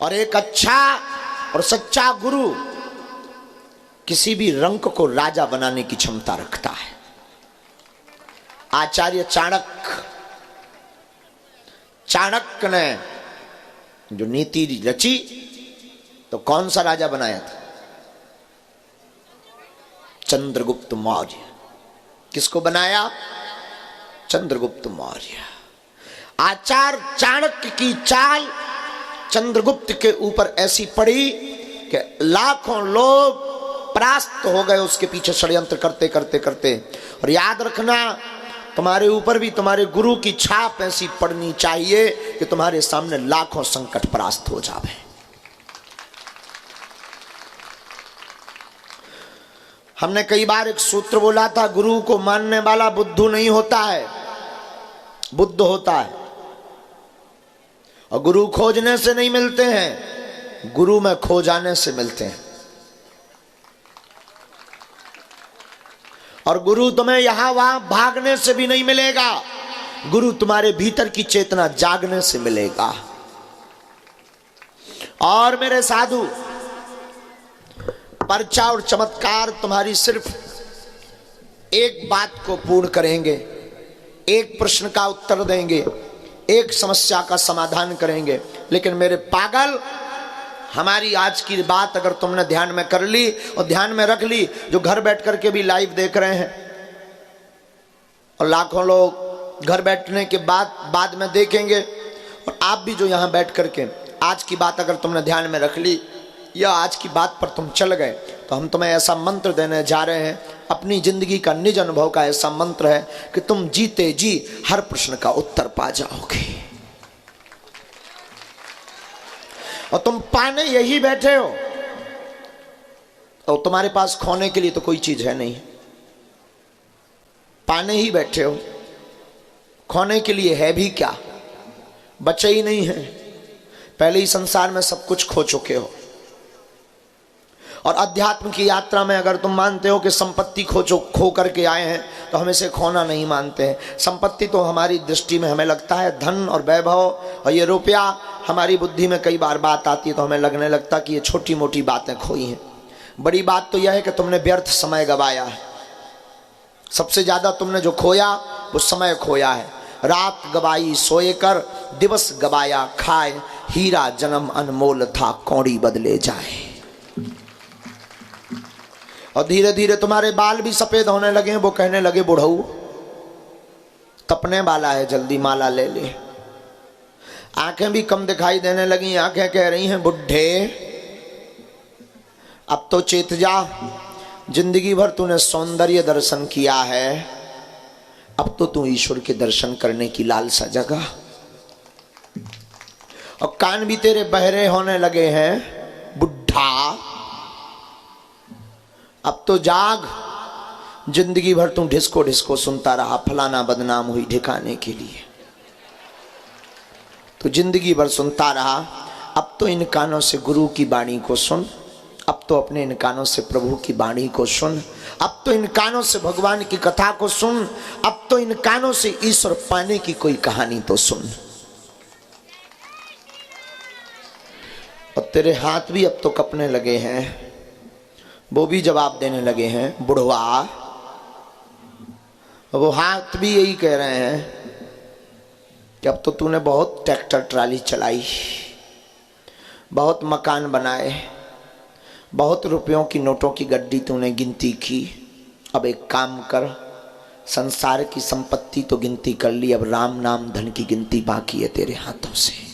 और एक अच्छा और सच्चा गुरु किसी भी रंक को राजा बनाने की क्षमता रखता है। आचार्य चाणक्य ने जो नीति रची तो कौन सा राजा बनाया था? चंद्रगुप्त मौर्य। किसको बनाया? चंद्रगुप्त मौर्य। आचार्य चाणक्य की चाल चंद्रगुप्त के ऊपर ऐसी पड़ी कि लाखों लोग परास्त हो गए उसके पीछे षड्यंत्र करते करते करते। और याद रखना, तुम्हारे ऊपर भी तुम्हारे गुरु की छाप ऐसी पड़नी चाहिए कि तुम्हारे सामने लाखों संकट परास्त हो जावे। हमने कई बार एक सूत्र बोला था, गुरु को मानने वाला बुद्धू नहीं होता है, बुद्ध होता है। और गुरु खोजने से नहीं मिलते हैं, गुरु में खो जाने से मिलते हैं। और गुरु तुम्हें यहां वहां भागने से भी नहीं मिलेगा, गुरु तुम्हारे भीतर की चेतना जागने से मिलेगा। और मेरे साधु, पर्चा और चमत्कार तुम्हारी सिर्फ एक बात को पूर्ण करेंगे, एक प्रश्न का उत्तर देंगे, एक समस्या का समाधान करेंगे। लेकिन मेरे पागल, हमारी आज की बात अगर तुमने ध्यान में कर ली और ध्यान में रख ली, जो घर बैठ करके भी लाइव देख रहे हैं और लाखों लोग घर बैठने के बाद में देखेंगे, और आप भी जो यहां बैठ करके आज की बात अगर तुमने ध्यान में रख ली या आज की बात पर तुम चल गए, तो हम तुम्हें ऐसा मंत्र देने जा रहे हैं, अपनी जिंदगी का निज अनुभव का ऐसा मंत्र है कि तुम जीते जी हर प्रश्न का उत्तर पा जाओगे। और तुम पाने यही बैठे हो, और तुम्हारे पास खोने के लिए तो कोई चीज है नहीं, पाने ही बैठे हो। खोने के लिए है भी क्या? बचे ही नहीं है, पहले ही संसार में सब कुछ खो चुके हो। और अध्यात्म की यात्रा में अगर तुम मानते हो कि संपत्ति खो करके आए हैं, तो हम इसे खोना नहीं मानते हैं। संपत्ति तो हमारी दृष्टि में हमें लगता है धन और वैभव और ये रुपया, हमारी बुद्धि में कई बार बात आती है तो हमें लगने लगता कि ये छोटी मोटी बातें खोई हैं। बड़ी बात तो यह है कि तुमने व्यर्थ समय गवाया है। सबसे ज्यादा तुमने जो खोया वो समय खोया है। रात गवाई सोए कर, दिवस गवाया खाए, हीरा जन्म अनमोल था, कौड़ी बदले जाए। और धीरे धीरे तुम्हारे बाल भी सफेद होने लगे हैं, वो कहने लगे बुढ़ऊ तपने वाला है, जल्दी माला ले ले। आंखें भी कम दिखाई देने लगी, आंखें कह रही हैं बुढ़े अब तो चेत जा, जिंदगी भर तूने सौंदर्य दर्शन किया है, अब तो तू ईश्वर के दर्शन करने की लालसा जगा। और कान भी तेरे बहरे होने लगे हैं बुढ़ा, अब तो जाग, जिंदगी भर तुम ढिसको ढिसको सुनता रहा, फलाना बदनाम हुई ठिकाने के लिए, तो जिंदगी भर सुनता रहा। अब तो इन कानों से गुरु की वाणी को सुन, अब तो अपने इन कानों से प्रभु की वाणी को सुन, अब तो इन कानों से भगवान की कथा को सुन, अब तो इन कानों से ईश्वर पाने की कोई कहानी तो सुन। और तेरे हाथ भी अब तो कपने लगे हैं, वो भी जवाब देने लगे हैं बुढ़वा। वो हाथ भी यही कह रहे हैं कि अब तो तूने बहुत ट्रैक्टर ट्राली चलाई, बहुत मकान बनाए, बहुत रुपयों की नोटों की गड्डी तूने गिनती की। अब एक काम कर, संसार की संपत्ति तो गिनती कर ली, अब राम नाम धन की गिनती बाकी है तेरे हाथों से।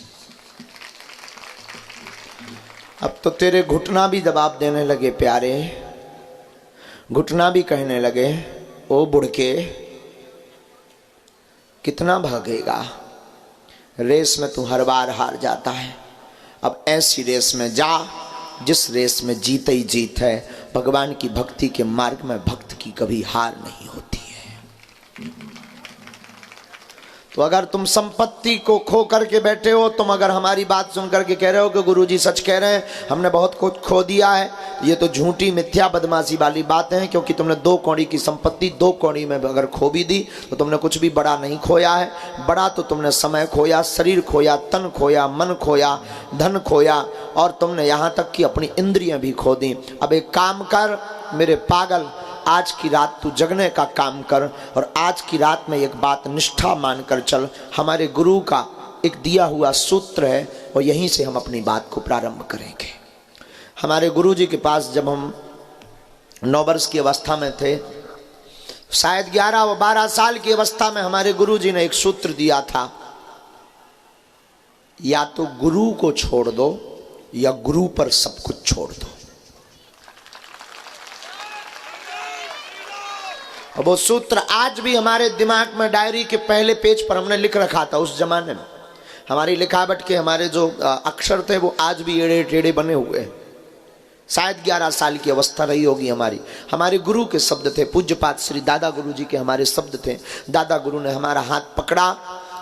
अब तो तेरे घुटना भी जवाब देने लगे प्यारे, घुटना भी कहने लगे ओ बुढ़के कितना भागेगा, रेस में तू हर बार हार जाता है। अब ऐसी रेस में जा जिस रेस में जीत ही जीत है। भगवान की भक्ति के मार्ग में भक्त की कभी हार नहीं होती है। तो अगर तुम संपत्ति को खो करके बैठे हो, तुम अगर हमारी बात सुन करके कह रहे हो कि गुरुजी सच कह रहे हैं, हमने बहुत कुछ खो दिया है, ये तो झूठी मिथ्या बदमाशी वाली बातें हैं। क्योंकि तुमने 2 कौड़ी की संपत्ति 2 कौड़ी में अगर खो भी दी तो तुमने कुछ भी बड़ा नहीं खोया है। बड़ा तो तुमने समय खोया, शरीर खोया, तन खोया, मन खोया, धन खोया, और तुमने यहाँ तक कि अपनी इंद्रियां भी खो दी। अब एक काम कर मेरे पागल, आज की रात तू जगने का काम कर, और आज की रात में एक बात निष्ठा मानकर चल। हमारे गुरु का एक दिया हुआ सूत्र है और यहीं से हम अपनी बात को प्रारंभ करेंगे। हमारे गुरु जी के पास जब हम 9 वर्ष की अवस्था में थे, शायद 11 व 12 साल की अवस्था में, हमारे गुरु जी ने एक सूत्र दिया था, या तो गुरु को छोड़ दो या गुरु पर सब कुछ छोड़ दो। और वो सूत्र आज भी हमारे दिमाग में, डायरी के पहले पेज पर हमने लिख रखा था। उस जमाने में हमारी लिखावट के हमारे जो अक्षर थे वो आज भी एड़े टेढ़े बने हुए हैं। शायद 11 साल की अवस्था रही होगी हमारी। हमारे गुरु के शब्द थे, पूज्यपात श्री दादा गुरु जी के हमारे शब्द थे। दादा गुरु ने हमारा हाथ पकड़ा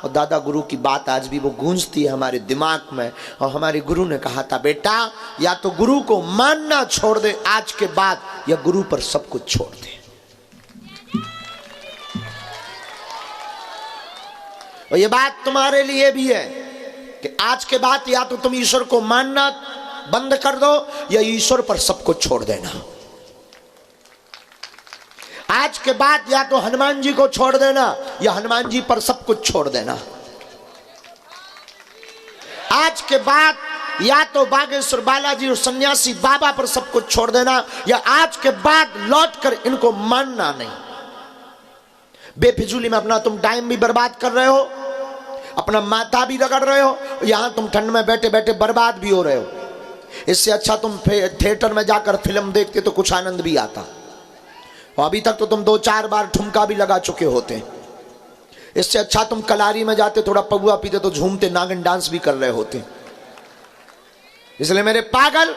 और दादा गुरु की बात आज भी वो गूंजती है हमारे दिमाग में। और हमारे गुरु ने कहा था, बेटा या तो गुरु को मानना छोड़ दे आज के बाद, या गुरु पर सब कुछ छोड़ दे। और ये बात तुम्हारे लिए भी है कि आज के बाद या तो तुम ईश्वर को मानना बंद कर दो या ईश्वर पर सब कुछ छोड़ देना। आज के बाद या तो हनुमान जी को छोड़ देना या हनुमान जी पर सब कुछ छोड़ देना। आज के बाद या तो बागेश्वर बालाजी और सन्यासी बाबा पर सब कुछ छोड़ देना, या आज के बाद लौटकर इनको मानना नहीं। बेफिजूली में अपना तुम टाइम भी बर्बाद कर रहे हो, अपना माथा भी रगड़ रहे हो, यहां तुम ठंड में बैठे बैठे बर्बाद भी हो रहे हो। इससे अच्छा तुम थिएटर में जाकर फिल्म देखते तो कुछ आनंद भी आता। और अभी तक तो तुम 2-4 बार ठुमका भी लगा चुके होते। इससे अच्छा तुम कलारी में जाते, थोड़ा पगुआ पीते तो झूमते, नागिन डांस भी कर रहे होते। इसलिए मेरे पागल,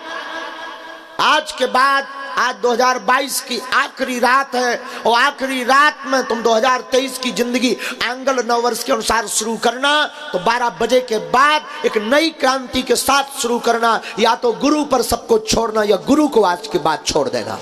आज के बाद, आज 2022 की आखिरी रात है, और आखिरी रात में तुम 2023 की जिंदगी एंगल 9 वर्ष के अनुसार शुरू करना। तो 12 बजे के बाद एक नई क्रांति के साथ शुरू करना। या तो गुरु पर सबको छोड़ना या गुरु को आज के बाद छोड़ देना।